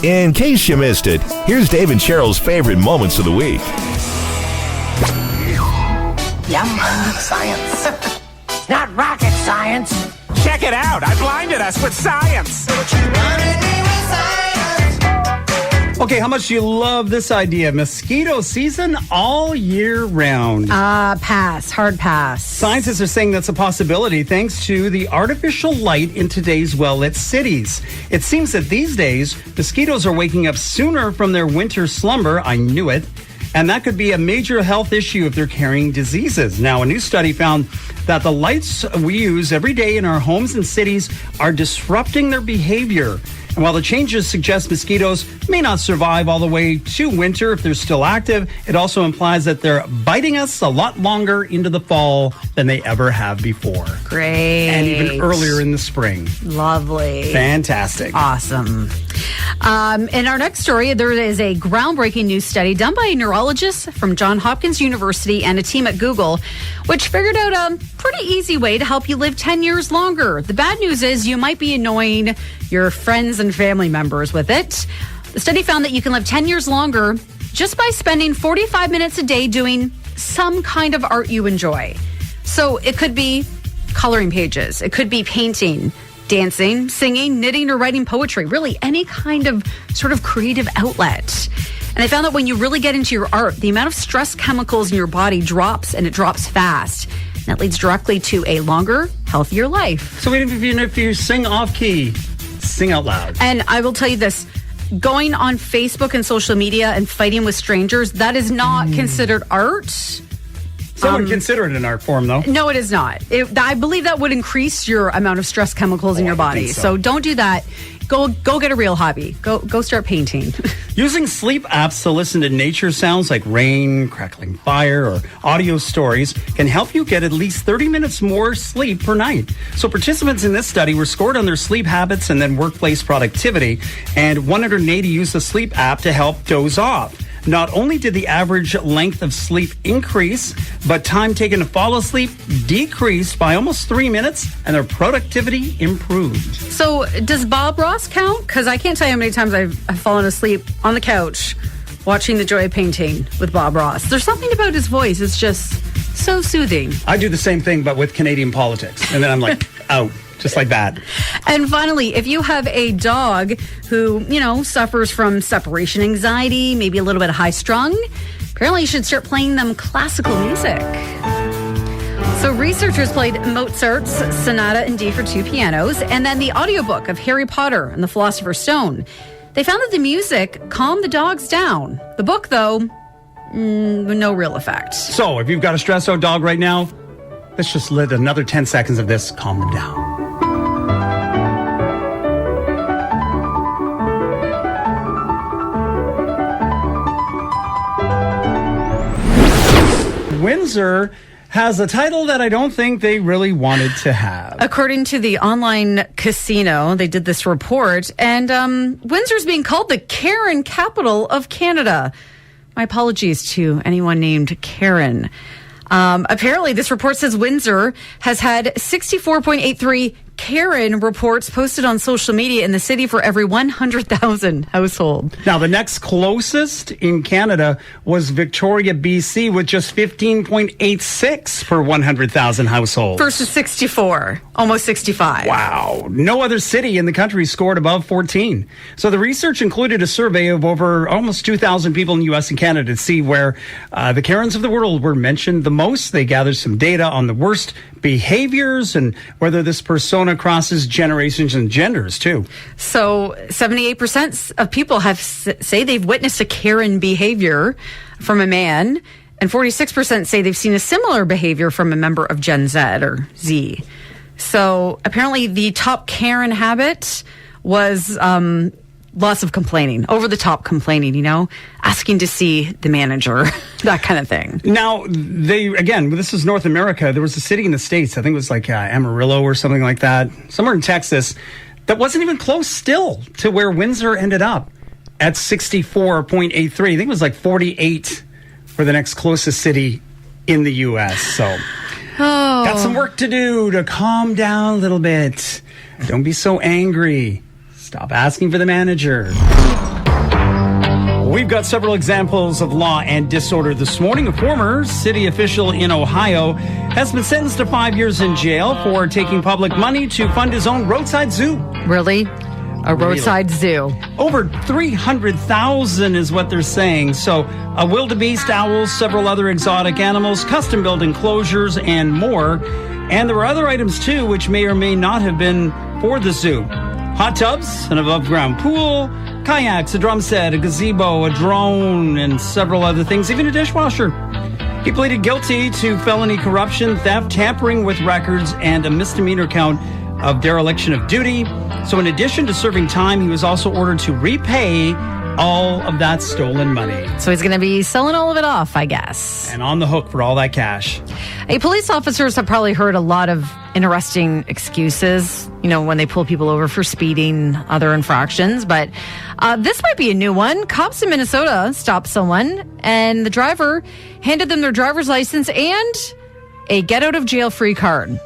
In case you missed it, here's Dave and Cheryl's favorite moments of the week. Yum. Science. It's not rocket science. Check it out. I blinded us with science. Okay, how much do you love this idea? Mosquito season all year round. Pass. Hard pass. Scientists are saying that's a possibility thanks to the artificial light in today's well-lit cities. It seems that these days, mosquitoes are waking up sooner from their winter slumber. I knew it. And that could be a major health issue if they're carrying diseases. Now, a new study found that the lights we use every day in our homes and cities are disrupting their behavior. And while the changes suggest mosquitoes may not survive all the way to winter if they're still active, it also implies that they're biting us a lot longer into the fall than they ever have before. Great. And even earlier in the spring. Lovely. Fantastic. Awesome. In our next story, there is a groundbreaking new study done by a neurologist from Johns Hopkins University and a team at Google, which figured out a pretty easy way to help you live 10 years longer. The bad news is you might be annoying your friends and family members with it. The study found that you can live 10 years longer just by spending 45 minutes a day doing some kind of art you enjoy. So it could be coloring pages. It could be painting, dancing, singing, knitting, or writing poetry. Really, any kind of sort of creative outlet. And they found that when you really get into your art, the amount of stress chemicals in your body drops, and it drops fast. And that leads directly to a longer, healthier life. So even if you sing off-key, sing out loud. And I will tell you this, going on Facebook and social media and fighting with strangers, that is not considered art. Someone consider it an art form, though. No, it is not. I believe that would increase your amount of stress chemicals in your body. So don't do that. Go get a real hobby. Go start painting. Using sleep apps to listen to nature sounds like rain, crackling fire, or audio stories can help you get at least 30 minutes more sleep per night. So participants in this study were scored on their sleep habits and then workplace productivity, and 180 used the sleep app to help doze off. Not only did the average length of sleep increase, but time taken to fall asleep decreased by almost 3 minutes, and their productivity improved. So does Bob Ross count? Because I can't tell you how many times I've fallen asleep on the couch watching The Joy of Painting with Bob Ross. There's something about his voice. It's just so soothing. I do the same thing, but with Canadian politics. And then I'm like, out. Just like that. And finally, if you have a dog who, suffers from separation anxiety, maybe a little bit high strung, apparently you should start playing them classical music. So researchers played Mozart's Sonata in D for two pianos and then the audiobook of Harry Potter and the Philosopher's Stone. They found that the music calmed the dogs down. The book, though, no real effect. So if you've got a stressed out dog right now, let's just let another 10 seconds of this calm them down. Windsor has a title that I don't think they really wanted to have. According to the online casino, they did this report, and Windsor's being called the Karen capital of Canada. My apologies to anyone named Karen. Apparently, this report says Windsor has had 64.83 Karen reports posted on social media in the city for every 100,000 household. Now, the next closest in Canada was Victoria, BC, with just 15.86 per 100,000 households. Versus 64, almost 65. Wow. No other city in the country scored above 14. So the research included a survey of over almost 2,000 people in the U.S. and Canada to see where the Karens of the world were mentioned the most. They gathered some data on the worst behaviors and whether this persona crosses generations and genders too. So 78% of people say they've witnessed a Karen behavior from a man, and 46% say they've seen a similar behavior from a member of Gen Z or Z. So apparently the top Karen habit was lots of complaining, over the top complaining, asking to see the manager, that kind of thing. Now, this is North America. There was a city in the States, I think it was like Amarillo or something like that, somewhere in Texas, that wasn't even close still to where Windsor ended up at 64.83. I think it was like 48 for the next closest city in the U.S. So, got some work to do to calm down a little bit. Don't be so angry. Stop asking for the manager. We've got several examples of law and disorder this morning. A former city official in Ohio has been sentenced to 5 years in jail for taking public money to fund his own roadside zoo. Really? A roadside zoo. Over $300,000 is what they're saying. So a wildebeest, owls, several other exotic animals, custom-built enclosures, and more. And there were other items, too, which may or may not have been for the zoo. Hot tubs, an above-ground pool, kayaks, a drum set, a gazebo, a drone, and several other things, even a dishwasher. He pleaded guilty to felony corruption, theft, tampering with records, and a misdemeanor count of dereliction of duty. So in addition to serving time, he was also ordered to repay all of that stolen money. So he's going to be selling all of it off, I guess. And on the hook for all that cash. Police officers have probably heard a lot of interesting excuses, when they pull people over for speeding, other infractions. But this might be a new one. Cops in Minnesota stopped someone, and the driver handed them their driver's license and a get-out-of-jail-free card.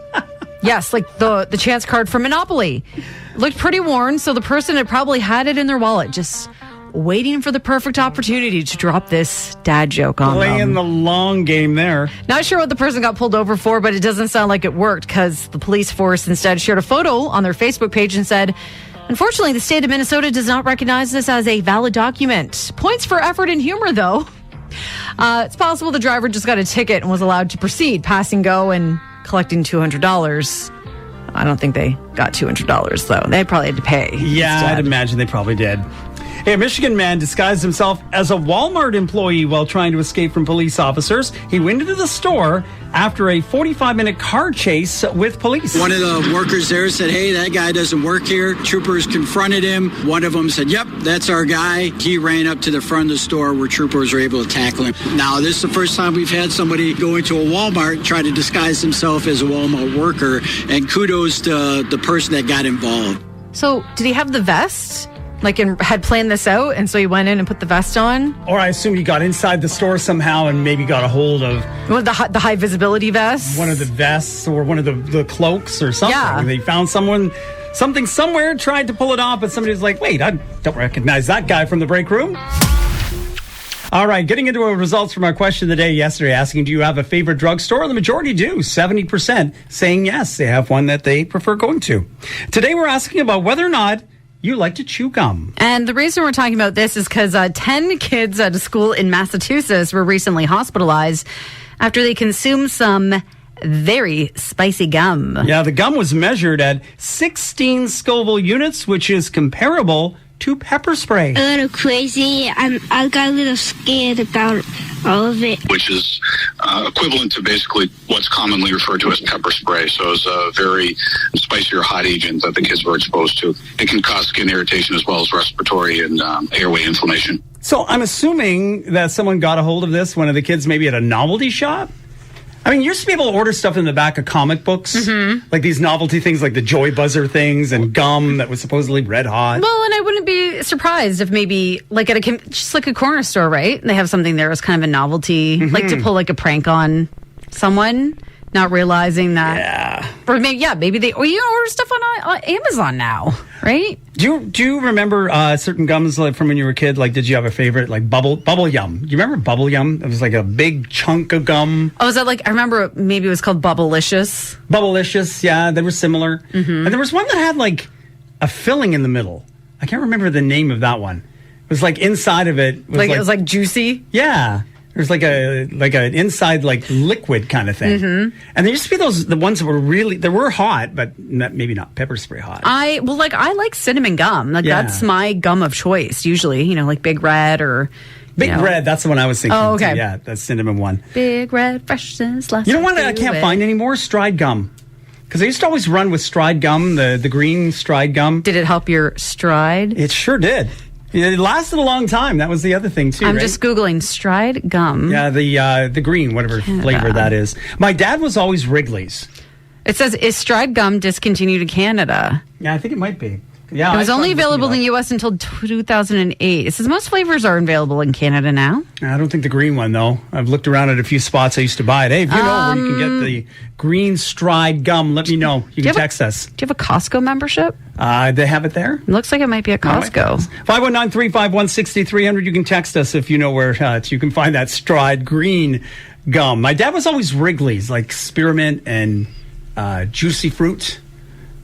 Yes, like the chance card from Monopoly. Looked pretty worn, so the person had probably had it in their wallet, just waiting for the perfect opportunity to drop this dad joke on them. Playing the long game there. Not sure what the person got pulled over for, but it doesn't sound like it worked, because the police force instead shared a photo on their Facebook page and said, unfortunately, the state of Minnesota does not recognize this as a valid document. Points for effort and humor, though. It's possible the driver just got a ticket and was allowed to proceed, pass and go, and collecting $200. I don't think they got $200, though. They probably had to pay. Yeah, instead. I'd imagine they probably did. A Michigan man disguised himself as a Walmart employee while trying to escape from police officers. He went into the store after a 45-minute car chase with police. One of the workers there said, hey, that guy doesn't work here. Troopers confronted him. One of them said, yep, that's our guy. He ran up to the front of the store where troopers were able to tackle him. Now, this is the first time we've had somebody go into a Walmart and try to disguise himself as a Walmart worker. And kudos to the person that got involved. So, did he have the vest? And had planned this out, and so he went in and put the vest on? Or I assume he got inside the store somehow and maybe got a hold of One of the high visibility vests? one of the vests or one of the cloaks or something. Yeah. They found something somewhere, tried to pull it off, but somebody was like, wait, I don't recognize that guy from the break room. All right, getting into our results from our question of the day yesterday, asking, do you have a favorite drugstore? The majority do, 70% saying yes, they have one that they prefer going to. Today we're asking about whether or not you like to chew gum. And the reason we're talking about this is because 10 kids at a school in Massachusetts were recently hospitalized after they consumed some very spicy gum. Yeah, the gum was measured at 16 Scoville units, which is comparable to pepper spray. A little crazy. I got a little scared about all of it. Which is equivalent to basically what's commonly referred to as pepper spray. So it's a very spicy or hot agent that the kids were exposed to. It can cause skin irritation as well as respiratory and airway inflammation. So I'm assuming that someone got a hold of this, one of the kids maybe at a novelty shop? I mean, you used to be able to order stuff in the back of comic books, like these novelty things like the Joy Buzzer things and gum that was supposedly red hot. Well, and I wouldn't be surprised if maybe, like at just like a corner store, right? They have something there as kind of a novelty, like to pull like a prank on someone, not realizing that. Yeah. Or maybe they, or you order stuff on Amazon now, right? Do you remember certain gums like from when you were a kid? Like, did you have a favorite, like bubble yum? Do you remember bubble yum? It was like a big chunk of gum. Oh, is that like, I remember maybe it was called Bubblicious. Bubblicious, yeah, they were similar. And there was one that had like a filling in the middle. I can't remember the name of that one. It was like inside of it was it was like juicy? Yeah. There's like an inside like liquid kind of thing. And there used to be the ones that were hot, but maybe not pepper spray hot. I like cinnamon gum. Like that's my gum of choice usually, like Big Red or Big Red, that's the one I was thinking. Oh, okay. Too. Yeah, that's cinnamon one. Big Red, fresh since last. You know what I can't find anymore? Stride gum. Because I used to always run with Stride gum, the green Stride gum. Did it help your stride? It sure did. It lasted a long time. That was the other thing, too, I'm right? just Googling Stride gum. Yeah, the green, whatever flavor that is. My dad was always Wrigley's. It says, is Stride gum discontinued in Canada? Yeah, I think it might be. Yeah, It was I only started available in looking the U.S. until 2008. It says most flavors are available in Canada now. it up. I don't think the green one, though. I've looked around at a few spots I used to buy it. Hey, if you know where you can get the green stride gum, let me know. You can text us. Do you have a Costco membership? They have it there? It looks like it might be at Costco. 519-351-6300. You can text us if you know where you can find that stride green gum. My dad was always Wrigley's, like spearmint and juicy fruit.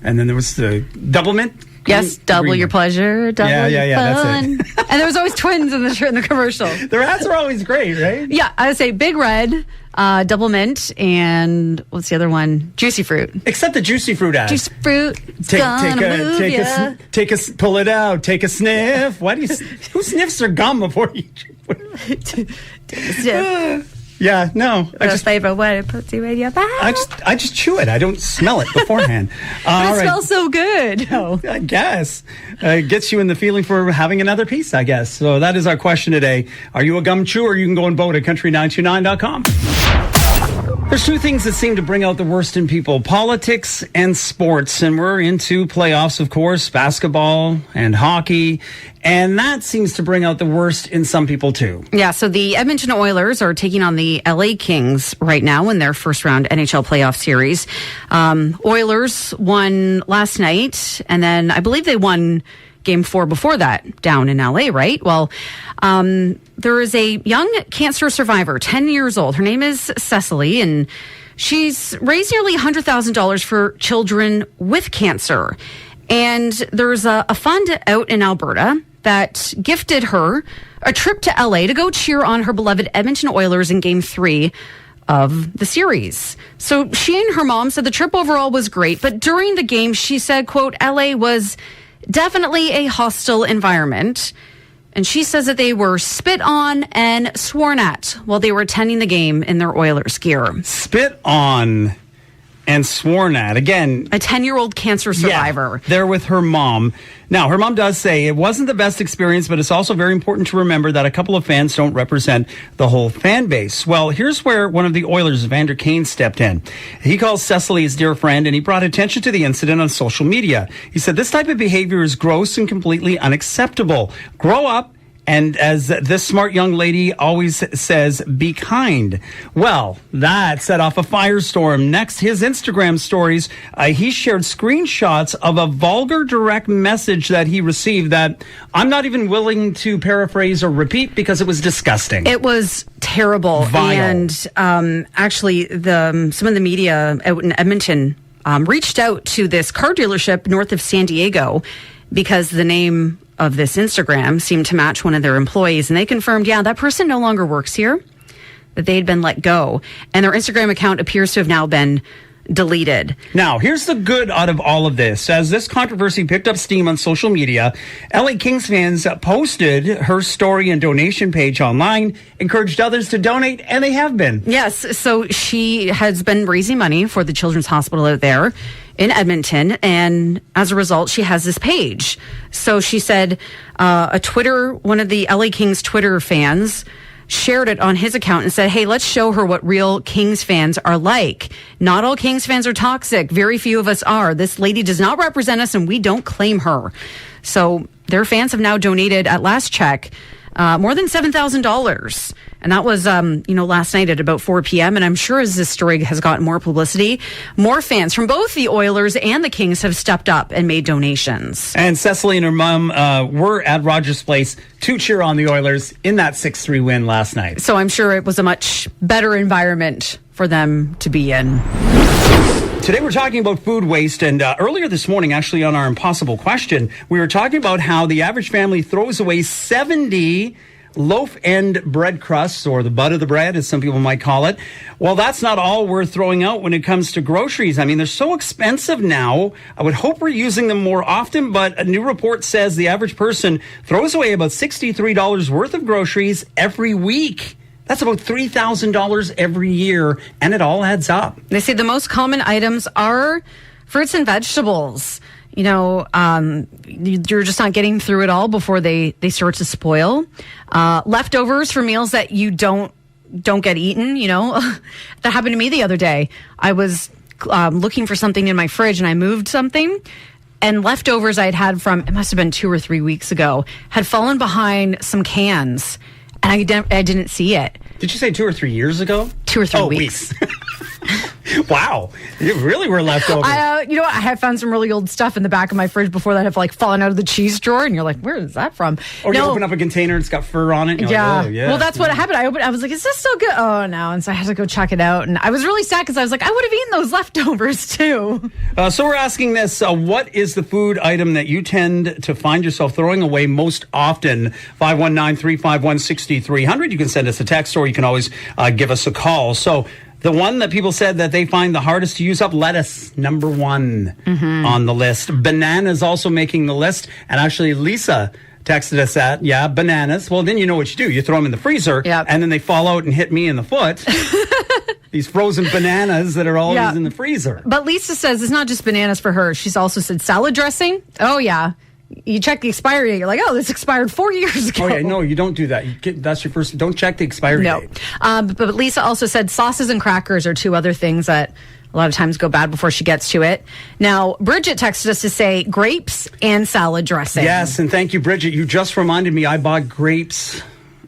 And then there was the double mint. Yes, double your pleasure, double your fun. That's it. And there was always twins in the commercial. Their ads are always great, right? Yeah, I would say Big Red, double mint, and what's the other one? Juicy fruit. Except the juicy fruit ad. Juicy fruit. Pull it out. Take a sniff. Who sniffs their gum before you? Yeah, no. Favorite what it puts you in your mouth. I just chew it. I don't smell it beforehand. It smells so good. I guess. It gets you in the feeling for having another piece, I guess. So that is our question today. Are you a gum chewer? You can go and vote at country929.com. There's two things that seem to bring out the worst in people, politics and sports. And we're into playoffs, of course, basketball and hockey. And that seems to bring out the worst in some people, too. Yeah, so the Edmonton Oilers are taking on the LA Kings right now in their first round NHL playoff series. Oilers won last night, and then I believe they won Game 4 before that down in LA, right? Well, there is a young cancer survivor, 10 years old. Her name is Cecily, and she's raised nearly $100,000 for children with cancer. And there's a fund out in Alberta that gifted her a trip to LA to go cheer on her beloved Edmonton Oilers in Game 3 of the series. So she and her mom said the trip overall was great, but during the game, she said, quote, LA was definitely a hostile environment. And she says that they were spit on and sworn at while they were attending the game in their Oilers gear. Spit on and sworn at. Again, a 10-year-old cancer survivor. Yeah, there with her mom. Now, her mom does say it wasn't the best experience, but it's also very important to remember that a couple of fans don't represent the whole fan base. Well, here's where one of the Oilers, Vander Kane, stepped in. He calls Cecily his dear friend, and he brought attention to the incident on social media. He said, this type of behavior is gross and completely unacceptable. Grow up. And as this smart young lady always says, be kind. Well, that set off a firestorm. Next, his Instagram stories, he shared screenshots of a vulgar direct message that he received that I'm not even willing to paraphrase or repeat because it was disgusting. It was terrible. Vile. And actually, some of the media out in Edmonton reached out to this car dealership north of San Diego because the name of this Instagram seemed to match one of their employees, and they confirmed, yeah, that person no longer works here, that they had been let go, and their Instagram account appears to have now been deleted. Now, here's the good out of all of this. As this controversy picked up steam on social media, LA Kings fans posted her story and donation page online, encouraged others to donate, and they have been. Yes, so she has been raising money for the Children's Hospital out there in Edmonton, and as a result, she has this page. So she said one of the LA Kings Twitter fans shared it on his account and said, hey, let's show her what real Kings fans are like. Not all Kings fans are toxic. Very few of us are. This lady does not represent us, and we don't claim her. So their fans have now donated, at last check, more than $7,000. And that was, last night at about 4 p.m. And I'm sure as this story has gotten more publicity, more fans from both the Oilers and the Kings have stepped up and made donations. And Cecily and her mom were at Rogers Place to cheer on the Oilers in that 6-3 win last night. So I'm sure it was a much better environment for them to be in. Today we're talking about food waste, and earlier this morning, actually on our impossible question, we were talking about how the average family throws away 70 loaf-end bread crusts, or the bud of the bread, as some people might call it. Well, that's not all we're throwing out when it comes to groceries. I mean, they're so expensive now. I would hope we're using them more often, but a new report says the average person throws away about $63 worth of groceries every week. That's about $3,000 every year, and it all adds up. They say the most common items are fruits and vegetables. You're just not getting through it all before they start to spoil. Leftovers for meals that you don't get eaten, That happened to me the other day. I was looking for something in my fridge, and I moved something. and leftovers I'd had from, it must have been 2 or 3 weeks ago, had fallen behind some cans, and I didn't see it. Did you say 2 or 3 years ago? 2 or 3 weeks. Wow. You really were left over. You know what? I have found some really old stuff in the back of my fridge before that have like fallen out of the cheese drawer, and you're like, where is that from? Or you open up a container and it's got fur on it. And yeah. Like, oh, yeah. Well, that's what happened. I was like, is this still good? Oh, no. And so I had to go check it out. And I was really sad because I was like, I would have eaten those leftovers too. So we're asking this, what is the food item that you tend to find yourself throwing away most often? 519-351-6300. You can send us a text or you can always give us a call. So the one that people said that they find the hardest to use up, lettuce, number one on the list. Bananas also making the list. And actually, Lisa texted us that, bananas. Well, then you know what you do. You throw them in the freezer, and then they fall out and hit me in the foot. These frozen bananas that are always in the freezer. But Lisa says it's not just bananas for her. She's also said salad dressing. Oh, yeah. You check the expiry date. You're like, oh, this expired 4 years ago. Oh, yeah, no, you don't do that. That's your first. Don't check the expiry date. But Lisa also said sauces and crackers are 2 other things that a lot of times go bad before she gets to it. Now, Bridget texted us to say grapes and salad dressing. Yes, and thank you, Bridget. You just reminded me I bought grapes,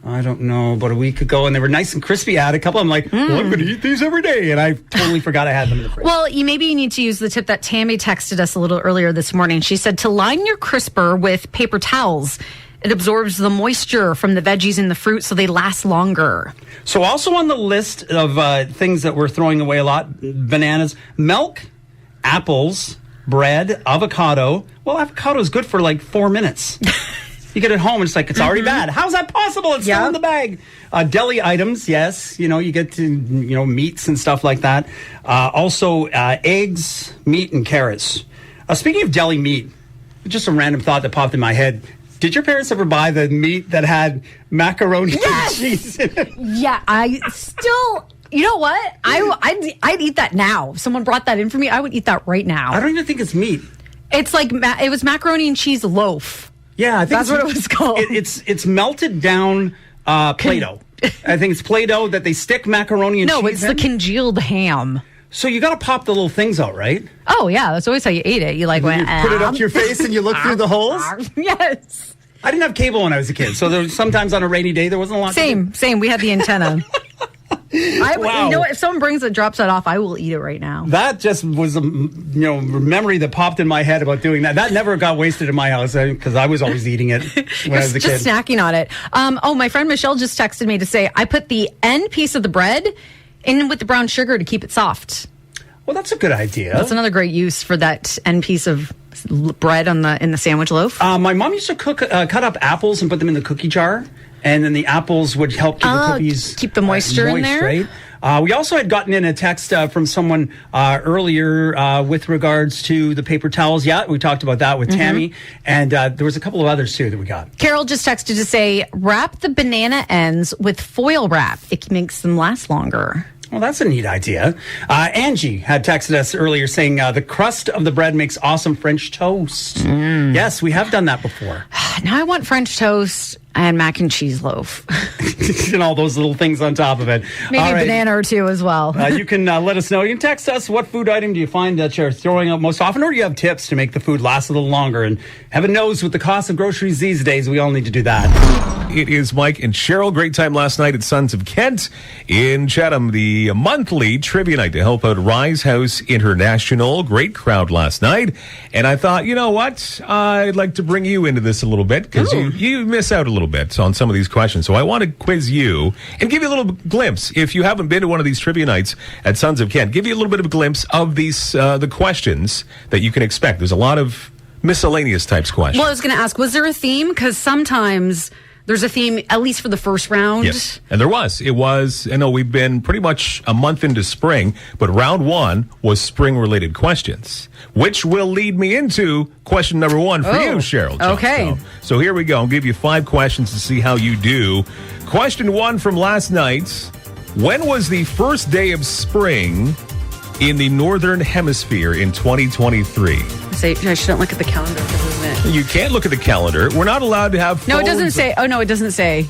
I don't know, about a week ago, and they were nice and crispy. I had a couple. I'm like, well, I'm going to eat these every day. And I totally forgot I had them in the fridge. Well, maybe you need to use the tip that Tammy texted us a little earlier this morning. She said to line your crisper with paper towels. It absorbs the moisture from the veggies and the fruit so they last longer. So also on the list of things that we're throwing away a lot, bananas, milk, apples, bread, avocado. Well, avocado is good for like 4 minutes. You get it home, and it's like, it's already bad. How's that possible? It's still in the bag. Deli items, yes. You get to, meats and stuff like that. Also, eggs, meat, and carrots. Speaking of deli meat, just a random thought that popped in my head. Did your parents ever buy the meat that had macaroni and cheese in it? Yeah, I still... You know what? I'd eat that now. If someone brought that in for me, I would eat that right now. I don't even think it's meat. It's like, it was macaroni and cheese loaf. Yeah, I think that's what it was called. It's melted down Play-Doh. I think it's Play-Doh that they stick macaroni and cheese in. No, it's the congealed ham. So you got to pop the little things out, right? Oh, yeah. That's always how you ate it. You like went, put it up to your face and you look through the holes? Yes. I didn't have cable when I was a kid, so there was, sometimes on a rainy day there wasn't a lot. Same. We had the antenna. Wow. You know what? If someone brings it, drops that off, I will eat it right now. That just was a memory that popped in my head about doing that. That never got wasted in my house because I was always eating it when I was a kid. Just snacking on it. My friend Michelle just texted me to say I put the end piece of the bread in with the brown sugar to keep it soft. Well, that's a good idea. That's another great use for that end piece of bread in the sandwich loaf. My mom used to cut up apples and put them in the cookie jar. And then the apples would help keep the cookies... Keep the moisture in there? Right? We also had gotten in a text from someone earlier with regards to the paper towels. Yeah, we talked about that with Tammy. And there was a couple of others, too, that we got. Carol just texted to say, wrap the banana ends with foil wrap. It makes them last longer. Well, that's a neat idea. Angie had texted us earlier saying the crust of the bread makes awesome French toast. Yes, we have done that before. Now I want French toast and mac and cheese loaf. And all those little things on top of it. Maybe a banana or two as well. You can let us know. You can text us. What food item do you find that you're throwing out most often? Or do you have tips to make the food last a little longer? And heaven knows with the cost of groceries these days, we all need to do that. It is Mike and Cheryl. Great time last night at Sons of Kent in Chatham. The monthly trivia night to help out Rise House International. Great crowd last night. And I thought, you know what? I'd like to bring you into this a little bit because you miss out a little bit on some of these questions. So I want to quiz you and give you a little glimpse. If you haven't been to one of these trivia nights at Sons of Kent, give you a little bit of a glimpse of these the questions that you can expect. There's a lot of miscellaneous types questions. Well, I was going to ask, was there a theme? Because sometimes there's a theme, at least for the first round. Yes, and there was. It was, we've been pretty much a month into spring, but round one was spring-related questions, which will lead me into question number one for you, Cheryl. Okay. So here we go. I'll give you 5 questions to see how you do. Question 1 from last night. When was the first day of spring in the Northern Hemisphere in 2023? I shouldn't look at the calendar, isn't it? You can't look at the calendar. We're not allowed to have phones. No, it doesn't say. Oh, no, it doesn't say.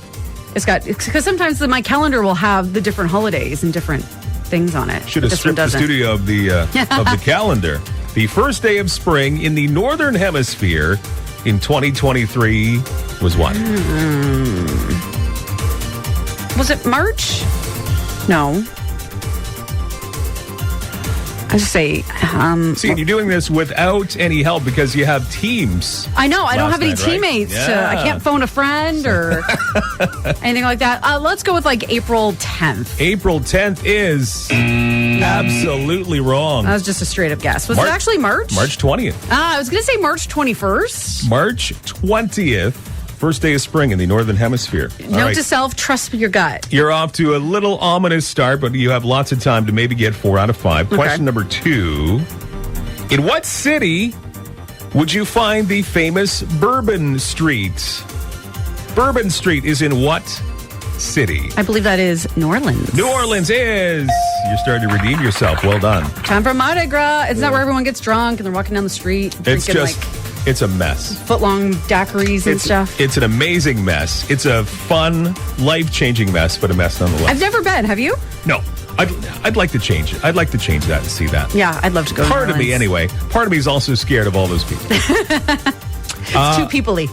Because sometimes my calendar will have the different holidays and different things on it. Should have stripped the studio of the calendar. The first day of spring in the Northern Hemisphere in 2023 was what? Was it March? No. I just say... See, you're doing this without any help because you have teams. I know. I don't have any night, right? teammates. Yeah. I can't phone a friend or anything like that. Let's go with like April 10th. April 10th is absolutely wrong. That was just a straight up guess. Was it actually March? March 20th. I was going to say March 21st. March 20th. First day of spring in the Northern Hemisphere. Note to self, trust your gut. You're off to a little ominous start, but you have lots of time to maybe get 4 out of 5. Okay. Question number 2. In what city would you find the famous Bourbon Street? Bourbon Street is in what city? I believe that is New Orleans. New Orleans is. You're starting to redeem yourself. Well done. Time for Mardi Gras. It's not where everyone gets drunk and they're walking down the street It's drinking just... It's a mess. foot-long daiquiris and stuff. It's an amazing mess. It's a fun, life-changing mess, but a mess nonetheless. I've never been. Have you? No. I'd like to change it. I'd like to change that and see that. Yeah, I'd love to go. Part of me, anyway. Part of me is also scared of all those people. It's too people-y.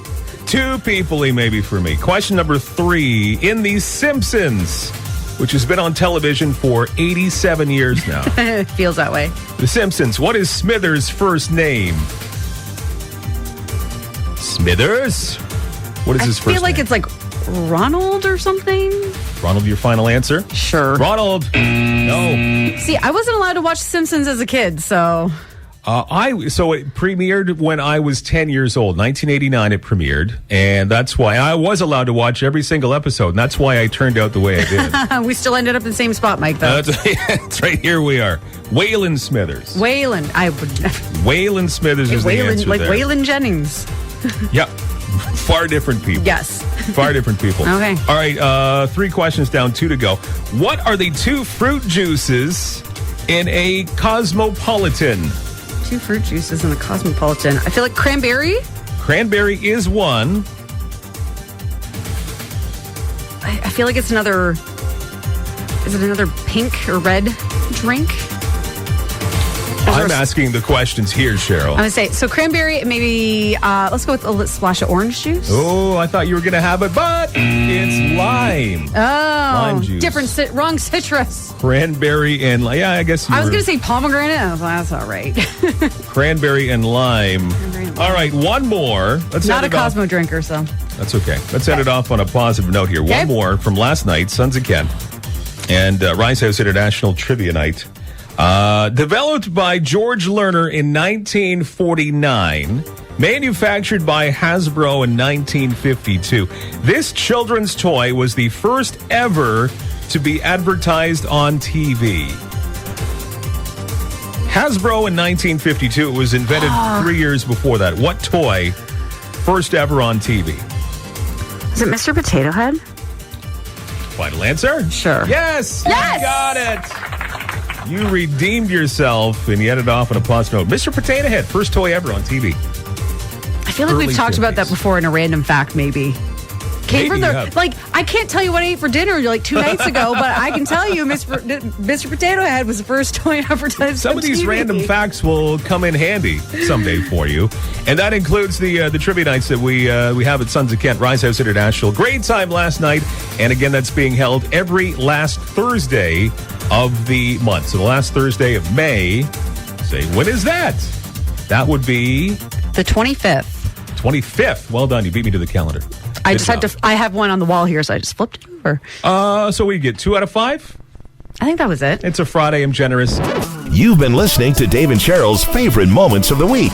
Too people-y maybe for me. Question number 3. In The Simpsons, which has been on television for 87 years now. It feels that way. The Simpsons. What is Smithers' first name? Smithers? What is his first name? I feel like it's like Ronald or something. Ronald, your final answer? Sure. Ronald. No. See, I wasn't allowed to watch Simpsons as a kid, so... So it premiered when I was 10 years old. 1989 it premiered, and that's why I was allowed to watch every single episode, and that's why I turned out the way I did. We still ended up in the same spot, Mike, though. That's right, here we are. Waylon Smithers. Waylon. I would... Waylon Smithers is the answer like there. Waylon Jennings. Yep. Far different people. Yes. Far different people. Okay. All right, 3 questions down, 2 to go. What are the 2 fruit juices in a Cosmopolitan? 2 fruit juices in a Cosmopolitan. I feel like cranberry. Cranberry is one. I feel like it's another... Is it another pink or red drink? I'm asking the questions here, Cheryl. I'm going to say, so cranberry, maybe, let's go with a splash of orange juice. Oh, I thought you were going to have it, but it's lime. Oh, lime juice. Different, wrong citrus. Cranberry and lime. Yeah, I guess you I was going to say pomegranate. I was like, that's all right. Cranberry and lime. All right, one more. Let's Not a end it off. Cosmo drinker, so. That's okay. Let's end it off on a positive note here. Okay. One more from last night, Sons of Kent, and Rise House International Trivia Night. Developed by George Lerner in 1949, manufactured by Hasbro in 1952. This children's toy was the first ever to be advertised on TV. Hasbro in 1952. It was invented 3 years before that. What toy first ever on TV? Is it Mr. Potato Head? Final answer? Sure. Yes! Yes! You got it! You redeemed yourself and you ended off on a positive note. Mr. Potato Head, first toy ever on TV. I feel like Early we've talked about 50s. that before in a random fact, maybe. Came from Maybe you the have. like. I can't tell you what I ate for dinner like 2 nights ago, but I can tell you, Mr. Potato Head was the first toy advertised. Some on of these TV. random facts will come in handy someday for you. And that includes the trivia nights that we have at Sons of Kent, Rise House International. Great time last night. And again, that's being held every last Thursday of the month. So the last Thursday of May. Say, when is that? That would be The 25th. 25th. Well done. You beat me to the calendar. I Good just had job. to. I have one on the wall here, so I just flipped it over. So we get 2 out of 5. I think that was it. It's a Friday. I'm generous. You've been listening to Dave and Cheryl's favorite moments of the week.